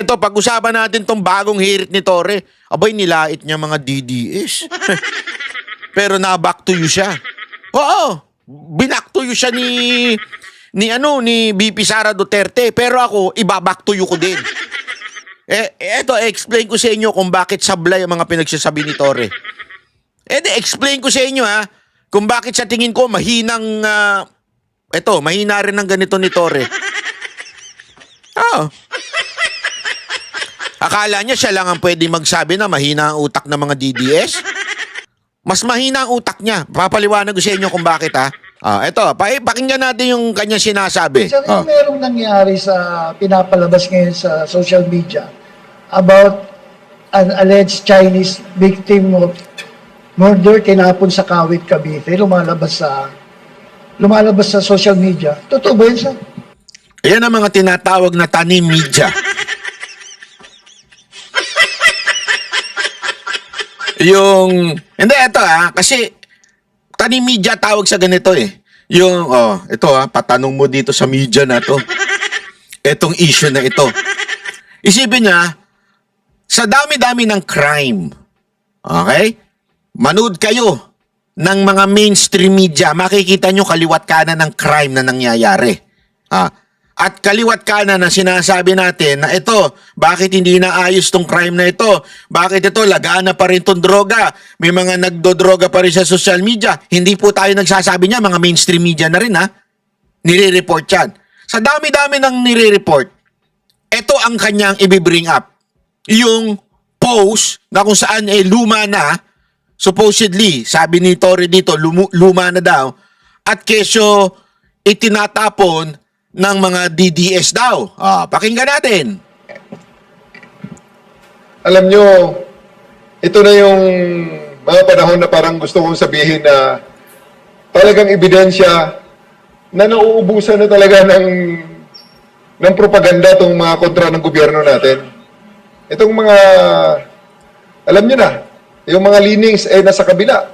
Ito, pag-usapan natin tong bagong hirit ni Torre. Abay, nilait niya mga DDS. Pero na-back to you siya. Oo, binack to you siya ni VP Sara Duterte. Pero ako, ibaback to you ko din. Eto, explain ko sa inyo kung bakit sablay ang mga pinagsasabi ni Torre. Explain ko sa inyo kung bakit sa tingin ko mahinang, mahina rin ng ganito ni Torre. Akala niya siya lang ang pwede magsabi na mahina ang utak ng mga DDS? Mas mahina ang utak niya. Papaliwanag ko sa inyo kung bakit pakinggan natin yung kanyang sinasabi. Merong nangyari sa pinapalabas ngayon sa social media about an alleged Chinese victim of murder tinapon sa Kawit, Cavite, lumalabas sa social media. Totoo ba yun, sir? Ayan ang mga tinatawag na tanim media. Kasi tanim media tawag sa ganito patanong mo dito sa media na to. Etong issue na ito. Isipin niya, sa dami-dami ng crime, okay? Manood kayo ng mga mainstream media, makikita nyo kaliwat kanan ng crime na nangyayari. At kaliwat kanan na sinasabi natin na ito, bakit hindi naayos tong crime na ito? Bakit ito, lagana pa rin tong droga? May mga nagdodroga pa rin sa social media. Hindi po tayo nagsasabi niya, mga mainstream media na rin nire-report yan. Sa dami-dami ng nire-report, ito ang kanyang i-bring up. Yung post na kung saan luma na, supposedly, sabi ni Torre dito, luma na daw, at kesyo itinatapon ng mga DDS daw. Pakinggan natin. Alam nyo, ito na yung mga panahon na parang gusto kong sabihin na talagang ebidensya na nauubusan na talaga ng propaganda itong mga kontra ng gobyerno natin. Itong mga, alam nyo na, yung mga leanings nasa kabila.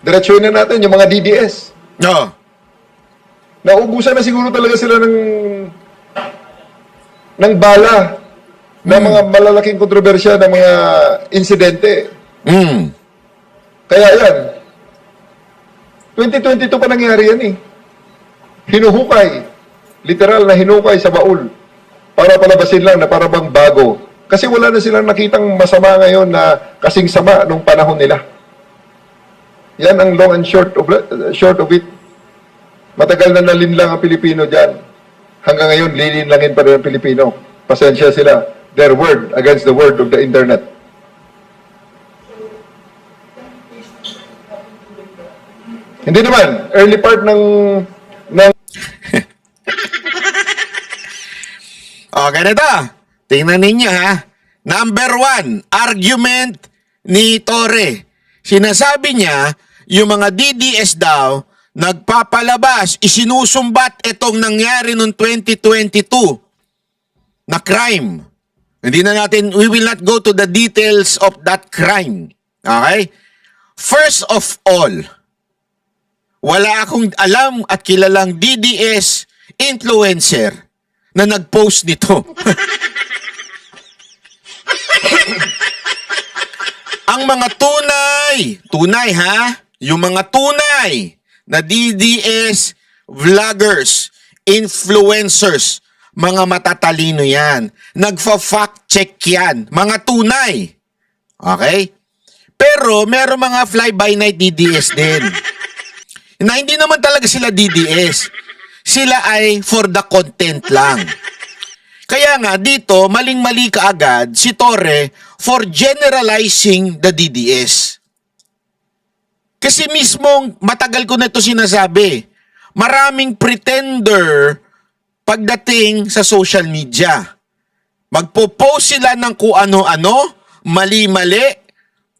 Diretsuhin na natin yung mga DDS. Naubusan na siguro talaga sila ng bala na mga malalaking kontrobersya ng mga insidente. Kaya yan, 2022 pa nangyari yan Hinuhukay, literal na hinukay sa baul para palabasin lang na para bang bago. Kasi wala na silang nakitang masama ngayon na kasing sama nung panahon nila. Yan ang long and short of it. Matagal na nalinlang ang Pilipino dyan. Hanggang ngayon, lilinlangin pa rin ang Pilipino. Pasensya sila. Their word against the word of the internet. Hindi naman. Early part ng Ganito. Tingnan ninyo Number 1, argument ni Torre. Sinasabi niya, yung mga DDS daw, nagpapalabas, isinusumbat itong nangyari noong 2022 na crime. We will not go to the details of that crime. Okay? First of all, wala akong alam at kilalang DDS influencer na nag-post nito. Ang mga tunay yung mga tunay na DDS vloggers, influencers, mga matatalino yan. Nagfa-fact check yan. Mga tunay. Okay? Pero meron mga fly-by-night DDS din. Na hindi naman talaga sila DDS. Sila ay for the content lang. Kaya nga dito, maling-mali kaagad si Torre for generalizing the DDS. Kasi mismong matagal ko na ito sinasabi, maraming pretender pagdating sa social media. Magpo-post sila ng kung ano-ano, mali-mali,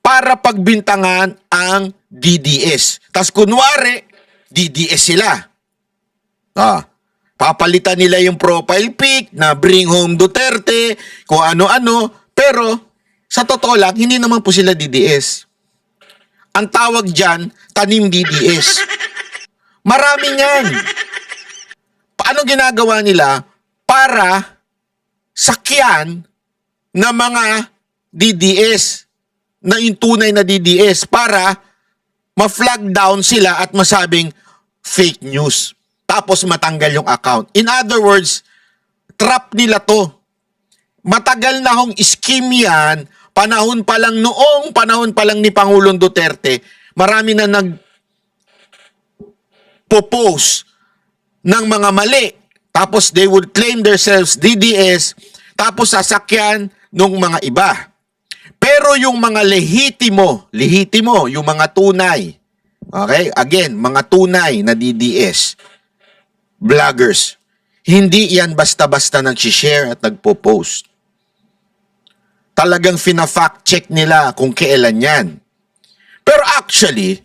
para pagbintangan ang DDS. Tas kunwari, DDS sila. Papalitan nila yung profile pic na bring home Duterte, kung ano-ano, pero sa totoo lang, hindi naman po sila DDS. Ang tawag dyan, tanim DDS. Marami yan. Paano ginagawa nila para sakyan na mga DDS, na yung tunay na DDS, para ma-flag down sila at masabing fake news. Tapos matanggal yung account. In other words, trap nila to. Matagal na hong scheme yan, panahon pa lang ni Pangulong Duterte, marami na nag-propose ng mga mali. Tapos they would claim themselves DDS, tapos sasakyan ng mga iba. Pero yung mga lehitimo, yung mga tunay, okay? Again, mga tunay na DDS, vloggers, hindi yan basta-basta nag-share at nagpo-post. Talagang fina-fact check nila kung kailan yan. Pero actually,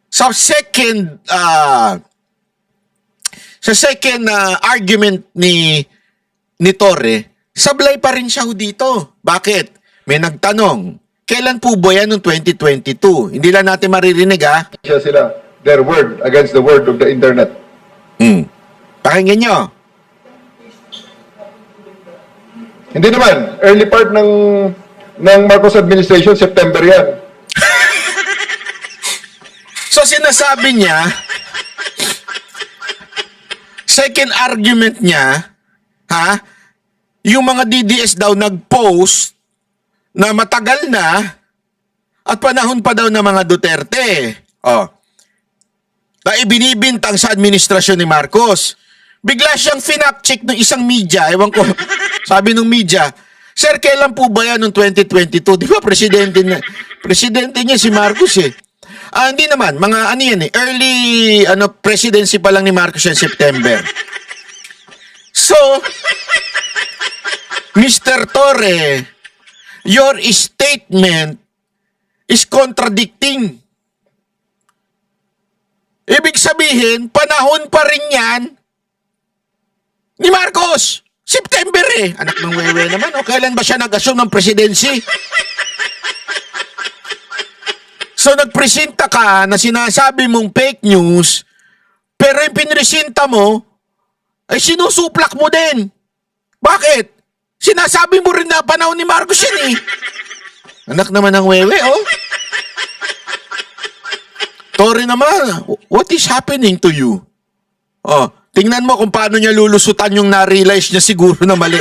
sa second argument ni Torre, sablay pa rin siya dito. Bakit? May nagtanong, kailan po ba yan noong 2022? Hindi lang natin maririnig, ha? Sila, their word against the word of the internet. Pakinggan nyo. Hindi naman, early part ng Marcos administration, September yan. So sinasabi niya, second argument niya, yung mga DDS daw nag-post na matagal na at panahon pa daw ng mga Duterte. Na ibinibintang sa administrasyon ni Marcos. Bigla siyang finact-check ng isang media, ewan ko, sabi ng media, Sir, kailan po ba yan noong 2022? Di ba presidente niya si Marcos eh. Hindi naman, mga early presidency pa lang ni Marcos yan, September. So, Mr. Torre, your statement is contradicting. Ibig sabihin, panahon pa rin yan ni Marcos. September eh. Anak ng wewe naman. Kailan ba siya nag-assume ng presidency? So nagpresenta ka na sinasabi mong fake news, pero yung pinresenta mo, ay sinusuplak mo din. Bakit? Sinasabi mo rin na panahon ni Marcos yan eh. Anak naman ng wewe, Torre naman, what is happening to you? Tingnan mo kung paano niya lulusutan yung na-realize niya siguro na mali.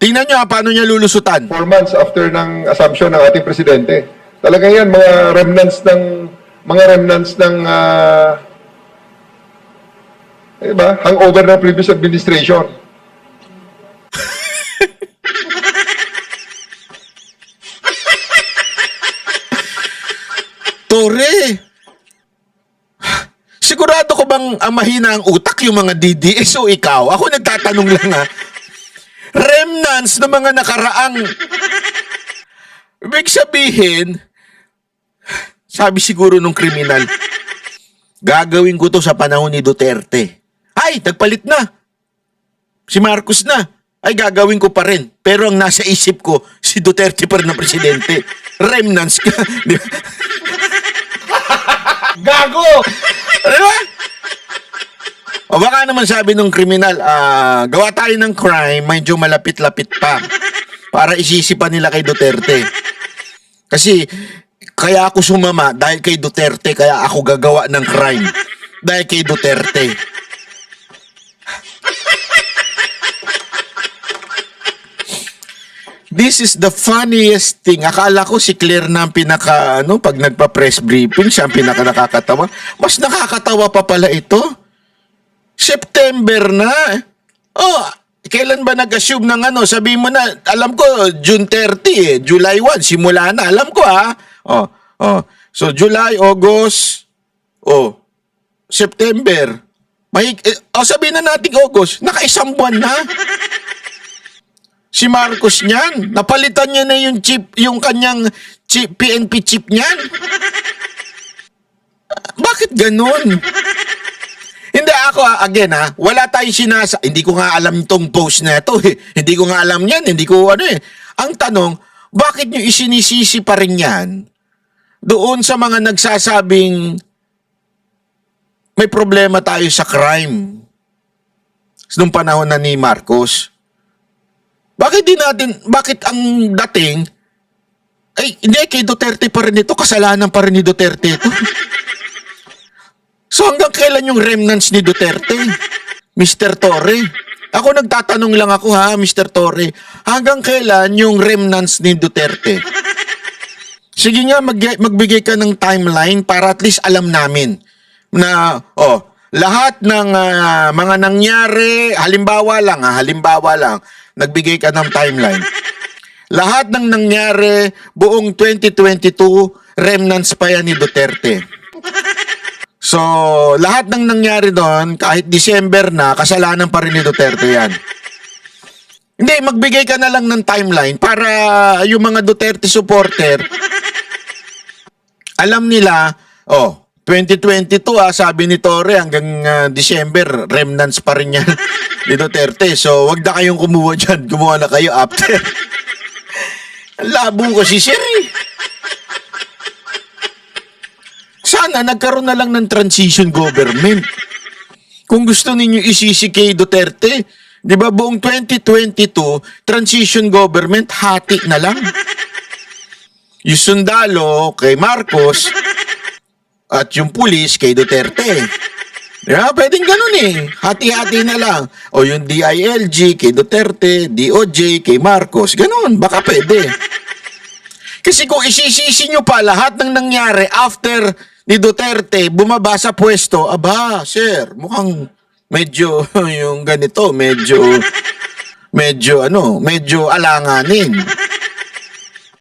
Tingnan niyo paano niya lulusutan. 4 months after ng assumption ng ating presidente. Talaga yan, mga remnants ng hangover ng previous administration. Torre, sigurado ko bang mahina ang utak yung mga DDS o ikaw? Ako nagtatanong lang remnants ng mga nakaraang. Ibig sabihin, sabi siguro nung kriminal, gagawin ko to sa panahon ni Duterte. Ay, nagpalit na. Si Marcos na. Ay, gagawin ko pa rin. Pero ang nasa isip ko, si Duterte pa rin na presidente. Remnants ka. Gago! Ano ba? O baka naman sabi nung kriminal, gawa tayo ng crime, medyo malapit-lapit pa. Para isisipan nila kay Duterte. Kasi, kaya ako sumama dahil kay Duterte, kaya ako gagawa ng crime. Dahil kay Duterte. This is the funniest thing. Akala ko si Claire na ang pag nagpa-press briefing, siya ang pinaka nakakatawa. Mas nakakatawa pa pala ito. September na. Kailan ba nag-assume ng sabi mo na, alam ko, June 30 July 1, simula na. Alam ko So, July, August, September. Sabihin na natin August, naka-isang buwan na. Si Marcos niyan, napalitan niya na yung chip, yung kanyang chip, PNP chip niyan. Bakit ganun? Hindi ako again wala tayong hindi ko nga alam tong post na ito Hindi ko nga alam yan, hindi ko Ang tanong, bakit nyo isinisisi pa rin yan doon sa mga nagsasabing may problema tayo sa crime nung panahon na ni Marcos? bakit ang dating, ay, hindi, kay Duterte pa rin ito, kasalanan pa rin ni Duterte ito. So hanggang kailan yung remnants ni Duterte? Mr. Torre. Ako nagtatanong lang ako ha, Mr. Torre. Hanggang kailan yung remnants ni Duterte? Sige nga, magbigay ka ng timeline para at least alam namin na, lahat ng mga nangyari, halimbawa lang, nagbigay ka ng timeline. Lahat ng nangyari buong 2022, remnants pa yan ni Duterte. So, lahat ng nangyari doon, kahit December na, kasalanan pa rin ni Duterte yan. Hindi, magbigay ka na lang ng timeline para yung mga Duterte supporter, alam nila, 2022 sabi ni Torre hanggang December, remnants pa rin yan ni Duterte. So, wag na kayong kumuha dyan. Kumuha na kayo after. Ang labo ko si Sir eh. Sana nagkaroon na lang ng transition government. Kung gusto ninyo isisi kay Duterte, di ba buong 2022, transition government, hati na lang. Yung sundalo kay Marcos at yung pulis kay Duterte. Di ba? Pwedeng ganun eh. Hati-hati na lang. O yung DILG kay Duterte, DOJ kay Marcos. Ganun, baka pwede. Kasi kung isisisi nyo pa lahat ng nangyari after ni Duterte bumaba sa pwesto, aba, sir, mukhang medyo yung ganito, medyo alanganin.